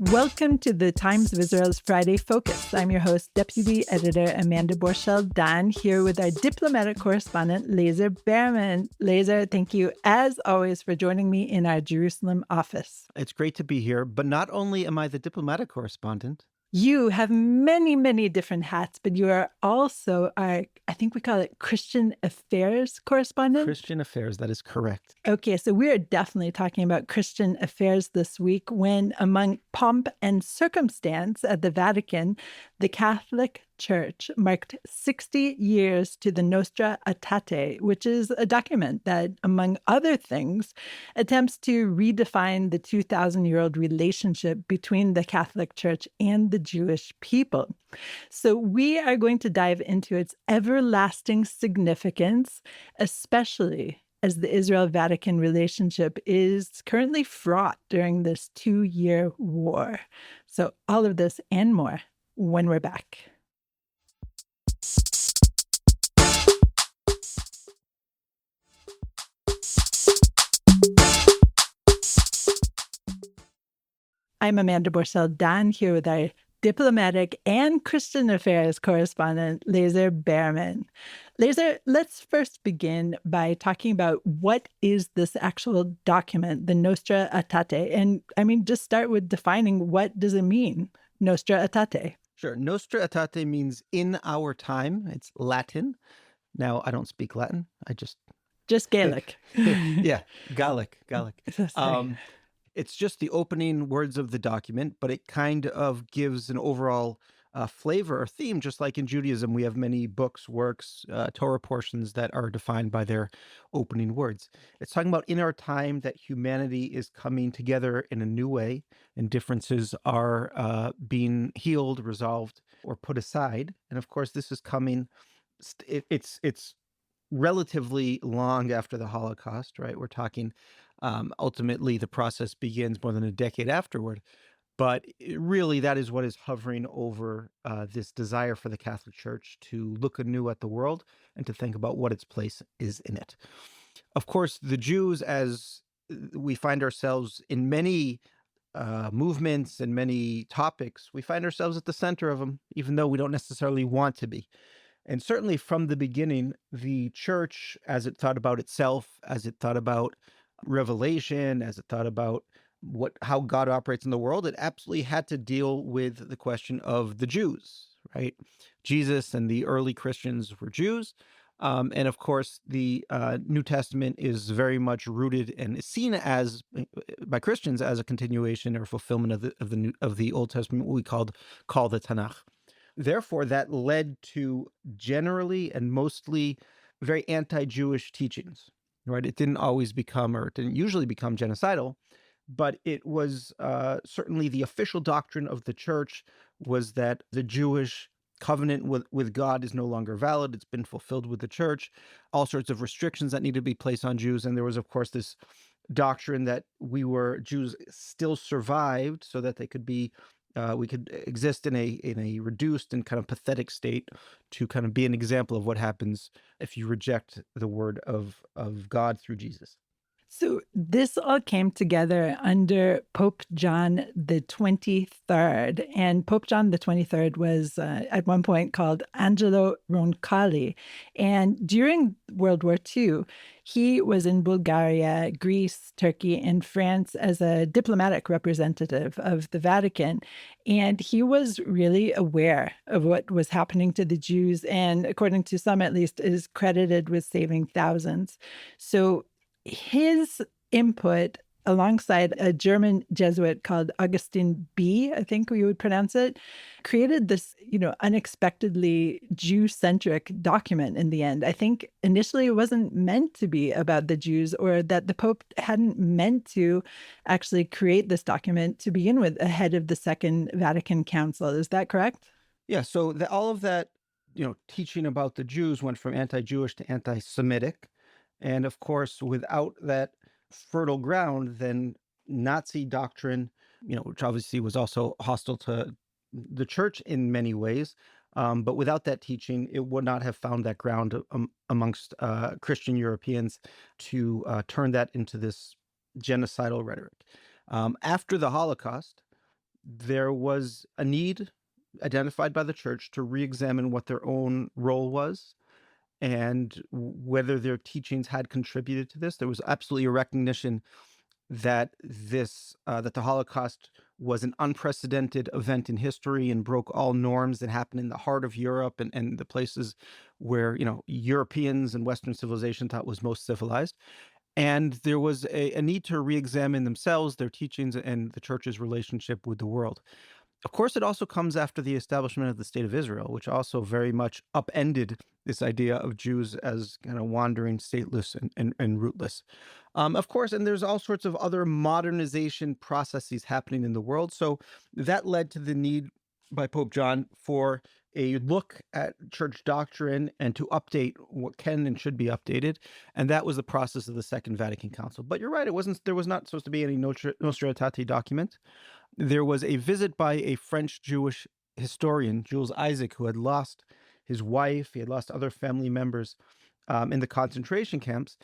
Welcome to the Times of Israel's Friday Focus. I'm your host, Deputy Editor Amanda Borschel-Dan, here with our diplomatic correspondent, Lazar Berman. Lazar, thank you, as always, for joining me in our Jerusalem office. It's great to be here, but not only am I the diplomatic correspondent. You have many, many different hats, but you are also our, I think we call it Christian Affairs correspondent. Christian Affairs, that is correct. Okay, so we are definitely talking about Christian affairs this week when, among pomp and circumstance at the Vatican, the Catholic Church marked 60 years to the Nostra Aetate, which is a document that, among other things, attempts to redefine the 2,000-year-old relationship between the Catholic Church and the Jewish people. So we are going to dive into its everlasting significance, especially as the Israel-Vatican relationship is currently fraught during this 2-year war. So all of this and more when we're back. I'm Amanda Borschel-Dan, here with our diplomatic and Christian affairs correspondent, Lazar Berman. Lazar, let's first begin by talking about what is this actual document, the Nostra Aetate? And I mean, just start with defining what does it mean, Nostra Aetate? Sure. Nostra Aetate means in our time. It's Latin. Now, I don't speak Latin. I just Gaelic. Yeah, Gaelic. Sorry. It's just the opening words of the document, but it kind of gives an overall flavor or theme, just like in Judaism. We have many books, works, Torah portions that are defined by their opening words. It's talking about in our time that humanity is coming together in a new way, and differences are being healed, resolved, or put aside. And of course, this is coming. It's relatively long after the Holocaust, right? We're talking ultimately the process begins more than a decade afterward. But really, that is what is hovering over this desire for the Catholic Church to look anew at the world and to think about what its place is in it. Of course, the Jews, as we find ourselves in many movements and many topics, we find ourselves at the center of them, even though we don't necessarily want to be. And certainly from the beginning, the church, as it thought about itself, as it thought about revelation, as it thought about how God operates in the world, it absolutely had to deal with the question of the Jews, right? Jesus and the early Christians were Jews. And of course, the New Testament is very much rooted and is seen as by Christians as a continuation or fulfillment of the Old Testament, what we call the Tanakh. Therefore, that led to generally and mostly very anti-Jewish teachings, right? It didn't usually become genocidal, but it was certainly the official doctrine of the church was that the Jewish covenant with God is no longer valid. It's been fulfilled with the church. All sorts of restrictions that need to be placed on Jews. And there was, of course, this doctrine that Jews still survived so that they could be we could exist in a reduced and kind of pathetic state to kind of be an example of what happens if you reject the word of God through Jesus. So this all came together under Pope John XXIII. And Pope John XXIII was at one point called Angelo Roncalli. And during World War II, he was in Bulgaria, Greece, Turkey, and France as a diplomatic representative of the Vatican. And he was really aware of what was happening to the Jews, and according to some at least, is credited with saving thousands. So his input, alongside a German Jesuit called Augustin B., I think we would pronounce it, created this, unexpectedly Jew-centric document in the end. I think initially it wasn't meant to be about the Jews, or that the Pope hadn't meant to actually create this document to begin with ahead of the Second Vatican Council. Is that correct? Yeah, so all of that, teaching about the Jews went from anti-Jewish to anti-Semitic. And of course, without that fertile ground, then Nazi doctrine, which obviously was also hostile to the church in many ways, but without that teaching, it would not have found that ground amongst Christian Europeans to turn that into this genocidal rhetoric. After the Holocaust, there was a need identified by the church to re-examine what their own role was and whether their teachings had contributed to this. There was absolutely a recognition that that the Holocaust was an unprecedented event in history and broke all norms that happened in the heart of Europe and the places where Europeans and Western civilization thought was most civilized. And there was a need to re-examine themselves, their teachings, and the church's relationship with the world. Of course, it also comes after the establishment of the State of Israel, which also very much upended this idea of Jews as kind of wandering, stateless, and rootless. Of course, and there's all sorts of other modernization processes happening in the world. So that led to the need by Pope John for a look at church doctrine and to update what can and should be updated. And that was the process of the Second Vatican Council. But you're right, there was not supposed to be any Nostra Aetate document. There was a visit by a French Jewish historian, Jules Isaac, who had lost his wife. He had lost other family members in the concentration camps.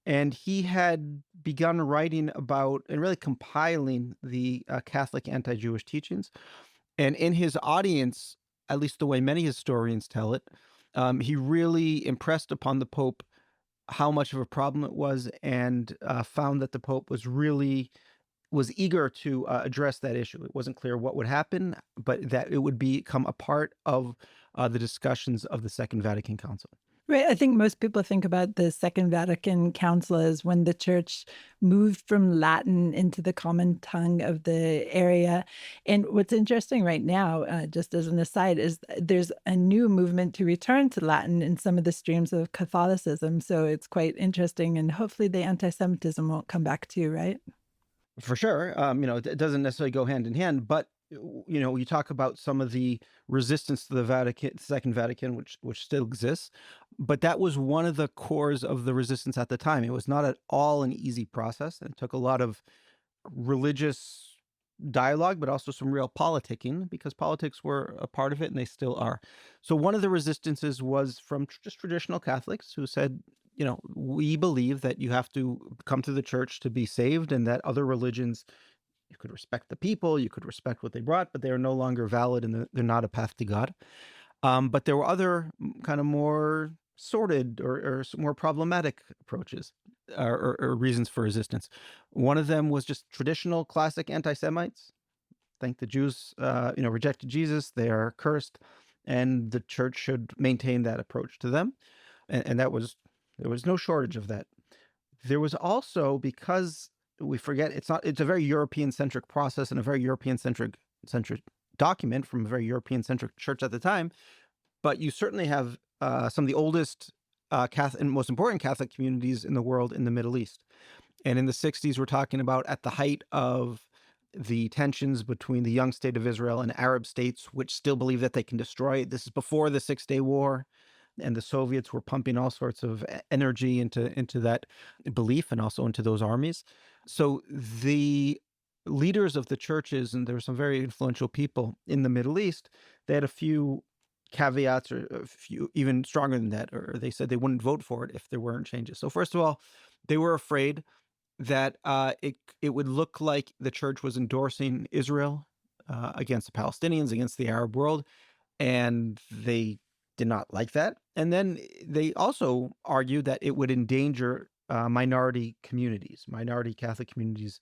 And he had begun writing about and really compiling the Catholic anti-Jewish teachings. And in his audience, at least the way many historians tell it, he really impressed upon the Pope how much of a problem it was, and found that the Pope was eager to address that issue. It wasn't clear what would happen, but that it would become a part of the discussions of the Second Vatican Council. Right. I think most people think about the Second Vatican Council as when the church moved from Latin into the common tongue of the area. And what's interesting right now, just as an aside, is there's a new movement to return to Latin in some of the streams of Catholicism. So it's quite interesting. And hopefully the anti Semitism won't come back too, right? For sure. It doesn't necessarily go hand in hand, but you talk about some of the resistance to the Vatican, Second Vatican, which still exists, but that was one of the cores of the resistance at the time. It was not at all an easy process, and it took a lot of religious dialogue, but also some real politicking, because politics were a part of it, and they still are. So one of the resistances was from just traditional Catholics who said, we believe that you have to come to the church to be saved, and that other religions, you could respect the people, you could respect what they brought, but they are no longer valid and they're not a path to God. But there were other kind of more sordid or more problematic approaches or reasons for resistance. One of them was just traditional classic anti-Semites. Think the Jews, rejected Jesus, they are cursed, and the church should maintain that approach to them. And there was no shortage of that. There was also, because we forget, it's a very European centric process and a very European centric document from a very European centric church at the time. But you certainly have some of the oldest Catholic and most important Catholic communities in the world in the Middle East. And in the 60s, we're talking about at the height of the tensions between the young state of Israel and Arab states, which still believe that they can destroy it. This is before the Six-Day War, and the Soviets were pumping all sorts of energy into that belief and also into those armies. So the leaders of the churches, and there were some very influential people in the Middle East, they had a few caveats, or a few even stronger than that, or they said they wouldn't vote for it if there weren't changes. So first of all, they were afraid that it would look like the church was endorsing Israel against the Palestinians, against the Arab world, and they did not like that. And then they also argued that it would endanger minority Catholic communities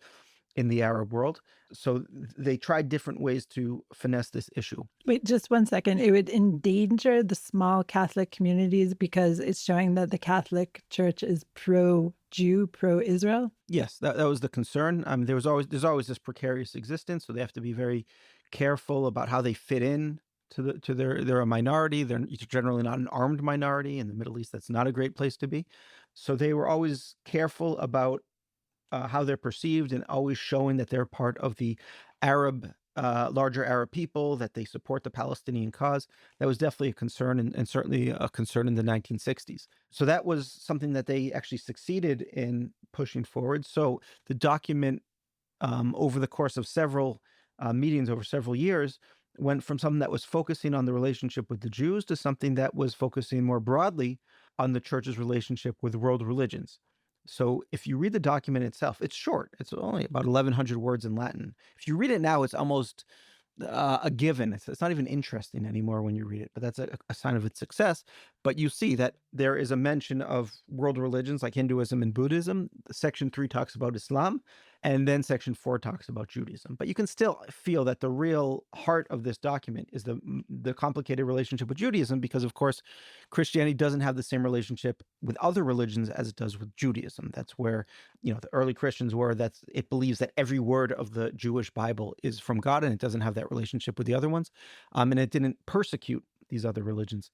in the Arab world. So they tried different ways to finesse this issue. Wait, just one second. It would endanger the small Catholic communities because it's showing that the Catholic Church is pro-Jew, pro-Israel? Yes, that was the concern. There's always this precarious existence, so they have to be very careful about how they fit in they're a minority. They're generally not an armed minority. In the Middle East, that's not a great place to be. So they were always careful about how they're perceived, and always showing that they're part of the larger Arab people, that they support the Palestinian cause. That was definitely a concern, and certainly a concern in the 1960s. So that was something that they actually succeeded in pushing forward. So the document, over the course of several meetings over several years, went from something that was focusing on the relationship with the Jews to something that was focusing more broadly on the church's relationship with world religions. So if you read the document itself, it's short. It's only about 1,100 words in Latin. If you read it now, it's almost a given. It's not even interesting anymore when you read it, but that's a sign of its success. But you see that there is a mention of world religions like Hinduism and Buddhism. Section 3 talks about Islam, and then section 4 talks about Judaism. But you can still feel that the real heart of this document is the complicated relationship with Judaism, because of course Christianity doesn't have the same relationship with other religions as it does with Judaism. That's where, the early Christians were. That's it believes that every word of the Jewish Bible is from God, and it doesn't have that relationship with the other ones. And it didn't persecute these other religions,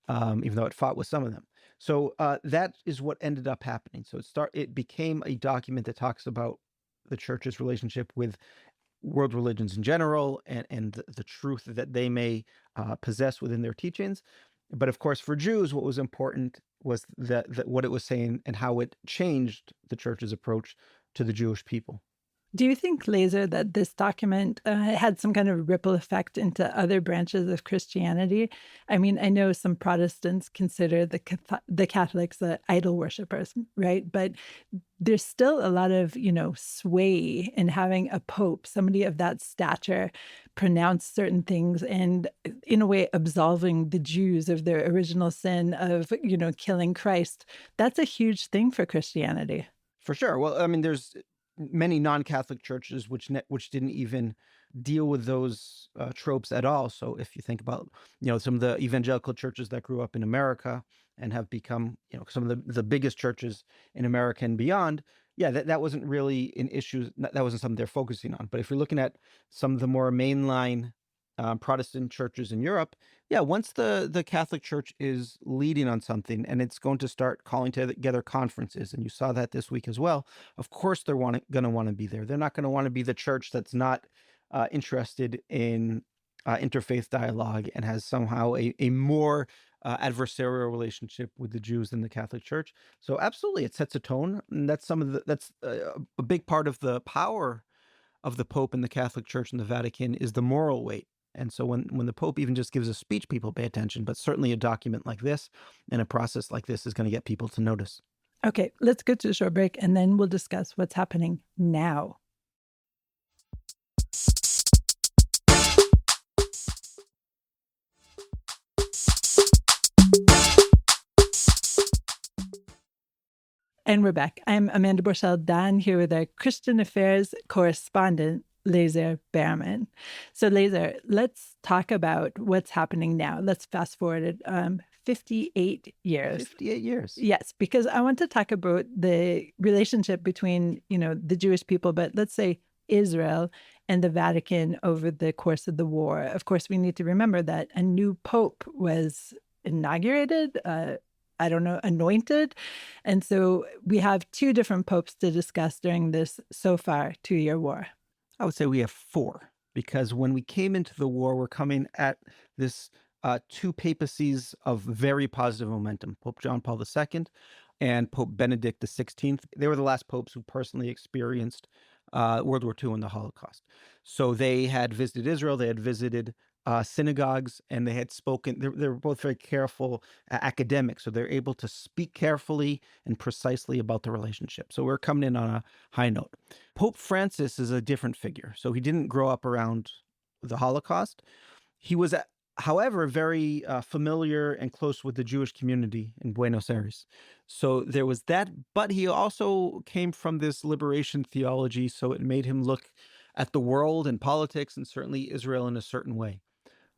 even though it fought with some of them. So that is what ended up happening. So it became a document that talks about the church's relationship with world religions in general, and the truth that they may possess within their teachings. But of course, for Jews, what was important was that what it was saying and how it changed the church's approach to the Jewish people. Do you think, Lazar, that this document had some kind of ripple effect into other branches of Christianity? I mean, I know some Protestants consider the Catholics idol worshippers, right? But there's still a lot of, sway in having a pope, somebody of that stature, pronounce certain things and, in a way, absolving the Jews of their original sin of, killing Christ. That's a huge thing for Christianity. For sure. Well, I mean, there's many non-Catholic churches which didn't even deal with those tropes at all. So if you think about some of the evangelical churches that grew up in America and have become some of the biggest churches in America and beyond, yeah, that wasn't really an issue. That wasn't something they're focusing on. But if you're looking at some of the more mainline Protestant churches in Europe, yeah, once the Catholic Church is leading on something and it's going to start calling together conferences, and you saw that this week as well, of course they're going to want to be there. They're not going to want to be the church that's not interested in interfaith dialogue and has somehow a more adversarial relationship with the Jews than the Catholic Church. So absolutely, it sets a tone, and that's a big part of the power of the Pope and the Catholic Church and the Vatican is the moral weight. And so when the Pope even just gives a speech, people pay attention. But certainly a document like this and a process like this is going to get people to notice. Okay, let's go to a short break and then we'll discuss what's happening now. And we're back. I'm Amanda Borschel-Dan here with our Christian affairs correspondent, Lazar Berman. So, Lazar, let's talk about what's happening now. Let's fast forward it 58 years. 58 years. Yes, because I want to talk about the relationship between, the Jewish people, but let's say Israel and the Vatican over the course of the war. Of course, we need to remember that a new pope was inaugurated, anointed. And so we have two different popes to discuss during this so far 2-year war. I would say we have 4, because when we came into the war, we're coming at this 2 papacies of very positive momentum. Pope John Paul II and Pope Benedict XVI. They were the last popes who personally experienced World War II and the Holocaust. So they had visited Israel, they had visited synagogues, and they had spoken. They were both very careful academics, so they're able to speak carefully and precisely about the relationship. So we're coming in on a high note. Pope Francis is a different figure. So he didn't grow up around the Holocaust. He was, however, very familiar and close with the Jewish community in Buenos Aires. So there was that, but he also came from this liberation theology, so it made him look at the world and politics and certainly Israel in a certain way.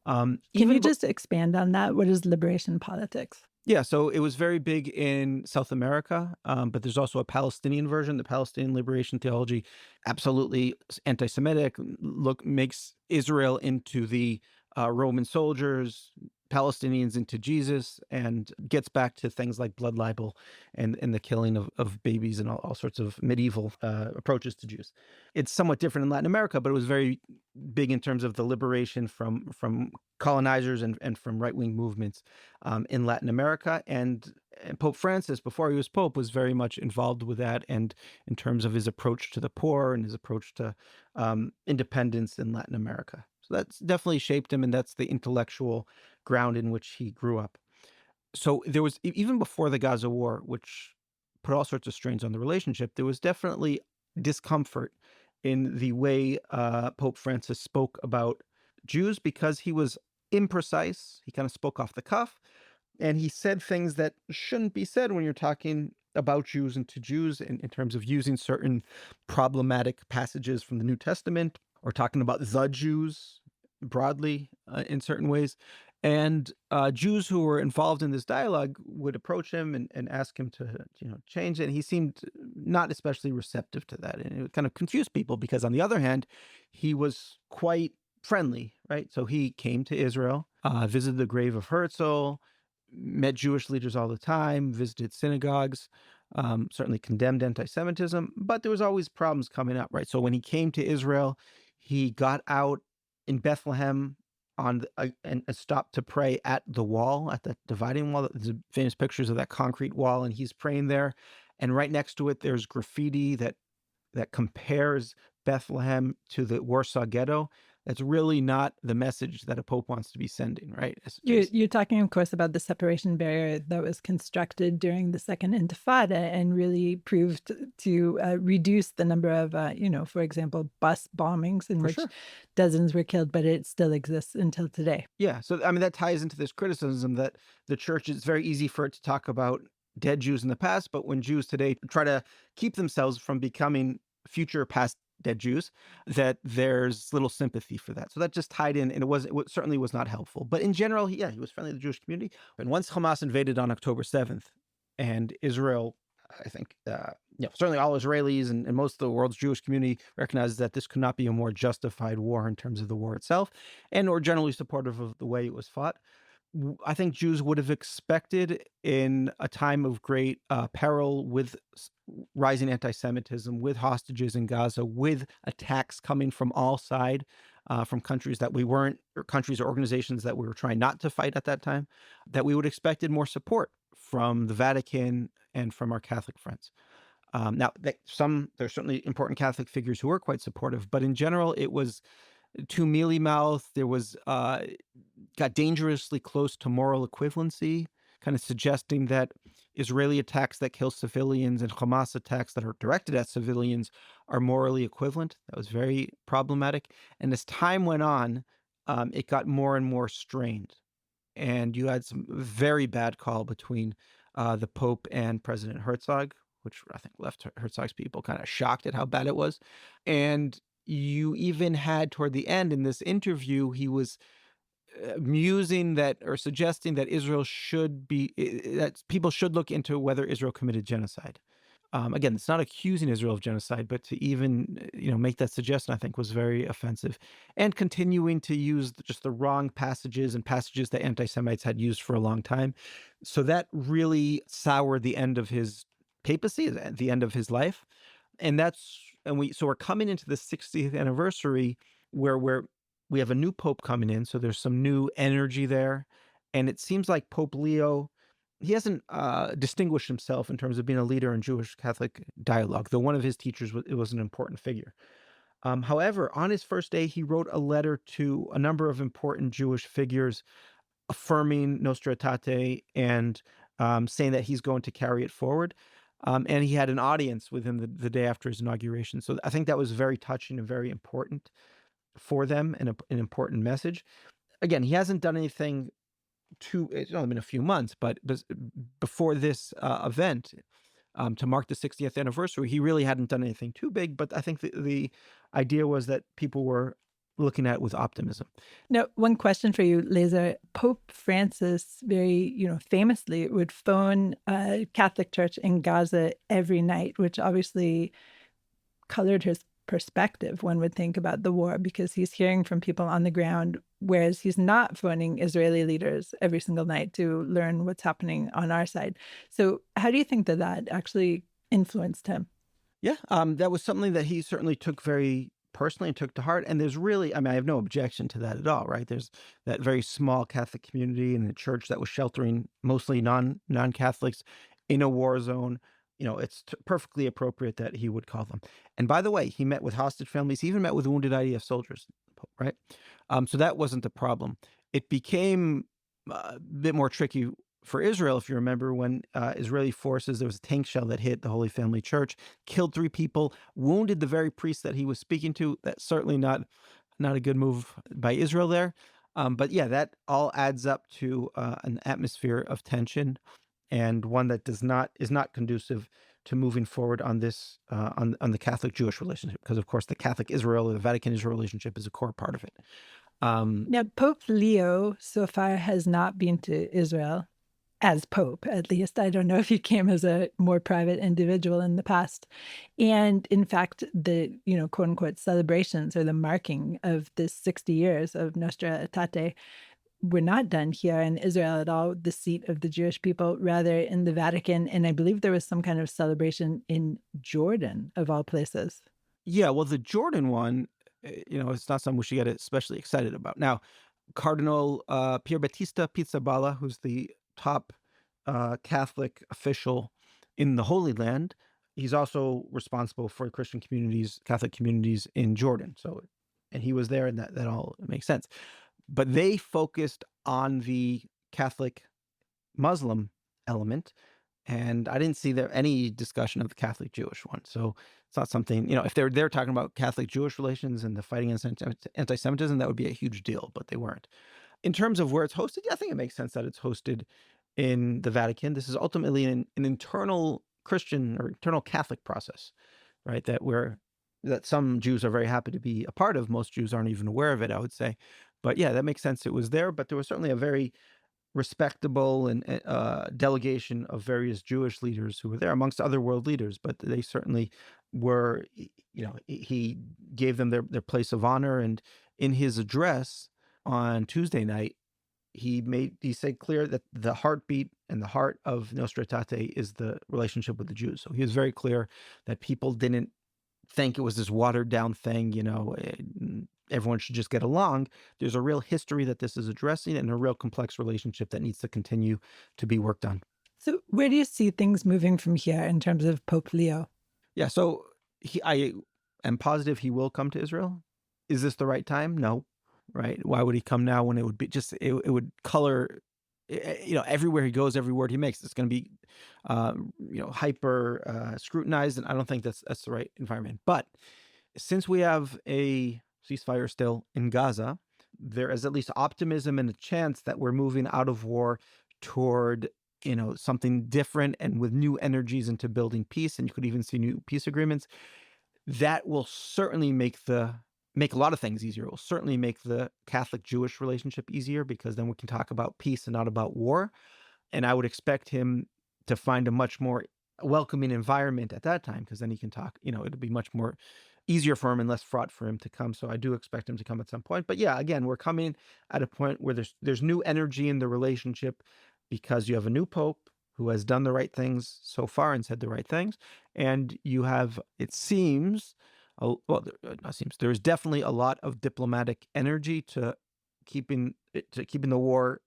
Can you just expand on that? What is liberation politics? Yeah, so it was very big in South America, but there's also a Palestinian version. The Palestinian liberation theology, absolutely anti-Semitic, makes Israel into the Roman soldiers, Palestinians into Jesus, and gets back to things like blood libel and the killing of babies and all sorts of medieval approaches to Jews. It's somewhat different in Latin America, but it was very big in terms of the liberation from colonizers and from right-wing movements in Latin America. And Pope Francis, before he was Pope, was very much involved with that, and in terms of his approach to the poor and his approach to independence in Latin America. So that's definitely shaped him, and that's the intellectual ground in which he grew up. So there was, even before the Gaza war, which put all sorts of strains on the relationship, there was definitely discomfort in the way Pope Francis spoke about Jews because he was imprecise. He kind of spoke off the cuff, and he said things that shouldn't be said when you're talking about Jews and to Jews in terms of using certain problematic passages from the New Testament or talking about the Jews broadly in certain ways. And Jews who were involved in this dialogue would approach him and ask him to, change it. And he seemed not especially receptive to that. And it kind of confused people because, on the other hand, he was quite friendly, right? So he came to Israel, visited the grave of Herzl, met Jewish leaders all the time, visited synagogues, certainly condemned anti-Semitism, but there was always problems coming up, right? So when he came to Israel, he got out in Bethlehem and stopped to pray at the wall, at the dividing wall. There's famous pictures of that concrete wall, and he's praying there. And right next to it, there's graffiti that compares Bethlehem to the Warsaw Ghetto. That's really not the message that a pope wants to be sending, right? You're talking, of course, about the separation barrier that was constructed during the Second Intifada and really proved to reduce the number of, for example, bus bombings in For which sure. dozens were killed, but it still exists until today. Yeah. So, I mean, that ties into this criticism that the church, it's very easy for it to talk about dead Jews in the past, but when Jews today try to keep themselves from becoming future past dead Jews, that there's little sympathy for that. So that just tied in, and it certainly was not helpful. But in general, he was friendly to the Jewish community. And once Hamas invaded on October 7th, and Israel, I think, certainly all Israelis and most of the world's Jewish community recognizes that this could not be a more justified war in terms of the war itself, and or generally supportive of the way it was fought. I think Jews would have expected, in a time of great peril, with rising anti-Semitism, with hostages in Gaza, with attacks coming from all sides, from countries that we weren't, or countries or organizations that we were trying not to fight at that time, that we would have expected more support from the Vatican and from our Catholic friends. Now, there's certainly important Catholic figures who were quite supportive, but in general, it was too mealy-mouthed. There was got dangerously close to moral equivalency, kind of suggesting that Israeli attacks that kill civilians and Hamas attacks that are directed at civilians are morally equivalent. That was very problematic. And as time went on, it got more and more strained. And you had some very bad call between the Pope and President Herzog, which I think left Herzog's people kind of shocked at how bad it was. And you even had, toward the end in this interview, he was musing that, or suggesting that that people should look into whether Israel committed genocide. Again, it's not accusing Israel of genocide, but to even make that suggestion, I think, was very offensive, and continuing to use just the wrong passages and passages that anti-Semites had used for a long time. So that really soured the end of his papacy, the end of his life, and we're coming into the 60th anniversary where we have a new pope coming in, so there's some new energy there, and it seems like Pope Leo, he hasn't distinguished himself in terms of being a leader in Jewish Catholic dialogue, though one of his teachers was an important figure. However, on his first day, he wrote a letter to a number of important Jewish figures affirming Nostra Aetate and saying that he's going to carry it forward. And he had an audience with him the day after his inauguration. So I think that was very touching and very important for them, and an important message. Again, he hasn't done anything it's only been a few months, but before this event, to mark the 60th anniversary, he really hadn't done anything too big. But I think the idea was that people were looking at it with optimism. Now, one question for you, Lazar. Pope Francis very, famously would phone a Catholic church in Gaza every night, which obviously colored his perspective, one would think, about the war, because he's hearing from people on the ground, whereas he's not phoning Israeli leaders every single night to learn what's happening on our side. So how do you think that actually influenced him? Yeah, that was something that he certainly took very personally and took to heart. And there's really, I have no objection to that at all, right? There's that very small Catholic community in the church that was sheltering mostly non-Catholics in a war zone. It's perfectly appropriate that he would call them. And by the way, he met with hostage families. He even met with wounded IDF soldiers, right? So that wasn't the problem. It became a bit more tricky for Israel, if you remember, when Israeli forces, there was a tank shell that hit the Holy Family Church, killed 3 people, wounded the very priest that he was speaking to. That's certainly not not a good move by Israel there. But yeah, that all adds up to an atmosphere of tension, and one that does not is not conducive to moving forward on this on the Catholic Jewish relationship, because of course the Catholic Israel or the Vatican Israel relationship is a core part of it. Um, Now, Pope Leo so far has not been to Israel as Pope, at least. I don't know if he came as a more private individual in the past. And in fact, the, quote unquote celebrations or the marking of this 60 years of Nostra Aetate were not done here in Israel at all, the seat of the Jewish people, rather in the Vatican. And I believe there was some kind of celebration in Jordan, of all places. yeah, well, the Jordan one, it's not something we should get especially excited about. Now, Cardinal Pier Battista Pizzaballa, who's the top Catholic official in the Holy Land, he's also responsible for Christian communities, Catholic communities in Jordan. So, and he was there, and that all makes sense. But they focused on the Catholic Muslim element, and I didn't see there any discussion of the Catholic Jewish one. So it's not something, if they're talking about Catholic Jewish relations and the fighting against anti-Semitism, that would be a huge deal, but they weren't. In terms of where it's hosted, yeah, I think it makes sense that it's hosted in the Vatican. This is ultimately an internal Christian or internal Catholic process, right? That some Jews are very happy to be a part of. Most Jews aren't even aware of it, I would say. But yeah, that makes sense. It was there, but there was certainly a very respectable and delegation of various Jewish leaders who were there, amongst other world leaders. But they certainly were. He gave them their place of honor, and in his address on Tuesday night, he said clear that the heartbeat and the heart of Nostra Aetate is the relationship with the Jews. So he was very clear that people didn't think it was this watered down thing, everyone should just get along. There's a real history that this is addressing, and a real complex relationship that needs to continue to be worked on. So, where do you see things moving from here in terms of Pope Leo? Yeah, so I am positive he will come to Israel. Is this the right time? No. Right? Why would he come now when it would be just it would color everywhere he goes, every word he makes, it's going to be hyper scrutinized, and I don't think that's the right environment. But since we have a ceasefire still in Gaza, there is at least optimism and a chance that we're moving out of war toward something different and with new energies into building peace, and you could even see new peace agreements. That will certainly make a lot of things easier. It will certainly make the Catholic-Jewish relationship easier, because then we can talk about peace and not about war. And I would expect him to find a much more welcoming environment at that time, because then he can talk, it'll be much more easier for him and less fraught for him to come. So I do expect him to come at some point. But yeah, again, we're coming at a point where there's new energy in the relationship, because you have a new pope who has done the right things so far and said the right things. And you have, it seems, there is definitely a lot of diplomatic energy to keeping the war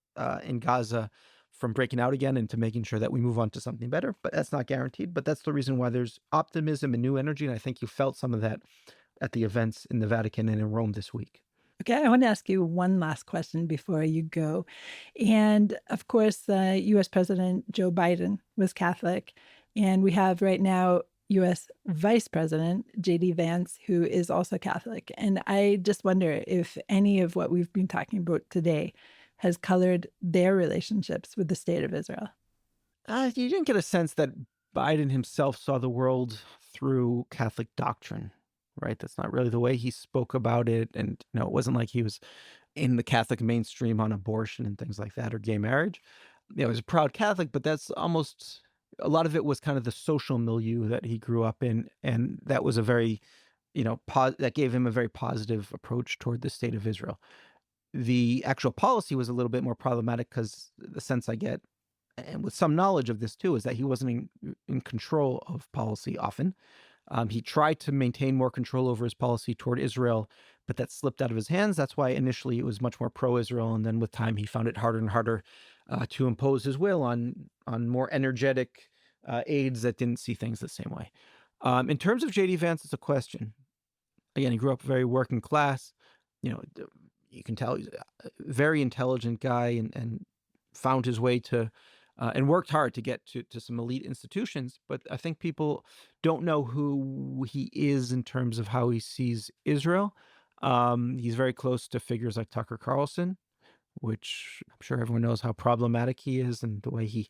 in Gaza from breaking out again, and to making sure that we move on to something better. But that's not guaranteed. But that's the reason why there's optimism and new energy, and I think you felt some of that at the events in the Vatican and in Rome this week. Okay, I want to ask you one last question before you go. And of course, US President Joe Biden was Catholic. And we have right now US Vice President JD Vance, who is also Catholic. And I just wonder if any of what we've been talking about today has colored their relationships with the state of Israel. You didn't get a sense that Biden himself saw the world through Catholic doctrine, right? That's not really the way he spoke about it. And it wasn't like he was in the Catholic mainstream on abortion and things like that, or gay marriage. He was a proud Catholic, but that's almost, a lot of it was kind of the social milieu that he grew up in. And that was a very, that gave him a very positive approach toward the state of Israel. The actual policy was a little bit more problematic, because the sense I get, and with some knowledge of this too, is that he wasn't in control of policy often. He tried to maintain more control over his policy toward Israel, but that slipped out of his hands. That's why initially it was much more pro-Israel, and then with time he found it harder and harder to impose his will on more energetic aides that didn't see things the same way. In terms of JD Vance, it's a question. Again, he grew up very working class. You can tell he's a very intelligent guy, and found his way to and worked hard to get to some elite institutions. But I think people don't know who he is in terms of how he sees Israel. He's very close to figures like Tucker Carlson, which I'm sure everyone knows how problematic he is and the way he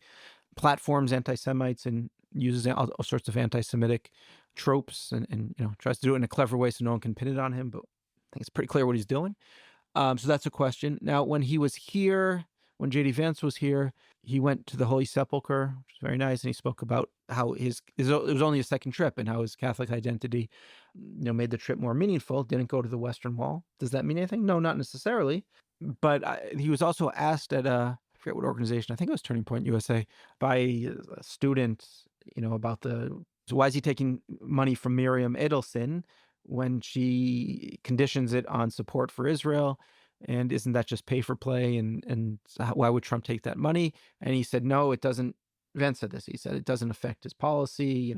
platforms anti-Semites and uses all sorts of anti-Semitic tropes and tries to do it in a clever way so no one can pin it on him. But I think it's pretty clear what he's doing. So that's a question. Now, when he was here, when J.D. Vance was here, he went to the Holy Sepulchre, which was very nice, and he spoke about how it was only a second trip and how his Catholic identity, made the trip more meaningful. Didn't go to the Western Wall. Does that mean anything? No, not necessarily. But he was also asked at I forget what organization, I think it was Turning Point USA, by a student, about so why is he taking money from Miriam Edelson when she conditions it on support for Israel? And isn't that just pay for play? And why would Trump take that money? And he said, no, it doesn't. Vance said this. He said it doesn't affect his policy.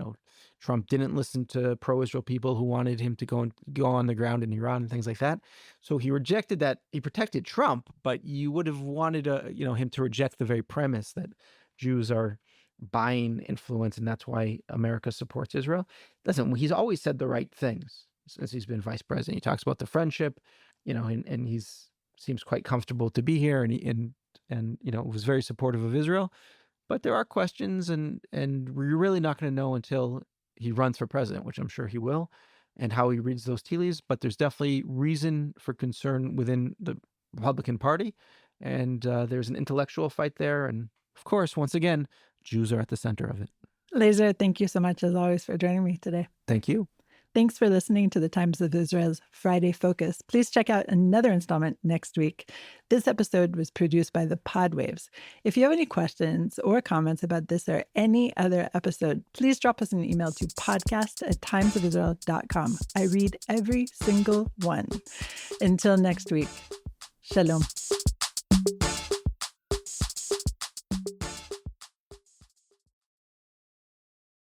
Trump didn't listen to pro-Israel people who wanted him to go on the ground in Iran and things like that. So he rejected that. He protected Trump, but you would have wanted him to reject the very premise that Jews are buying influence, and that's why America supports Israel. Listen, he's always said the right things since he's been vice president. He talks about the friendship, and he's seems quite comfortable to be here, and was very supportive of Israel. But there are questions, and we're really not going to know until he runs for president, which I'm sure he will, and how he reads those tea leaves. But there's definitely reason for concern within the Republican Party, and there's an intellectual fight there. And of course, once again, Jews are at the center of it. Lazar, thank you so much, as always, for joining me today. Thank you. Thanks for listening to the Times of Israel's Friday Focus. Please check out another installment next week. This episode was produced by the Podwaves. If you have any questions or comments about this or any other episode, please drop us an email to podcast@timesofisrael.com. I read every single one. Until next week, shalom.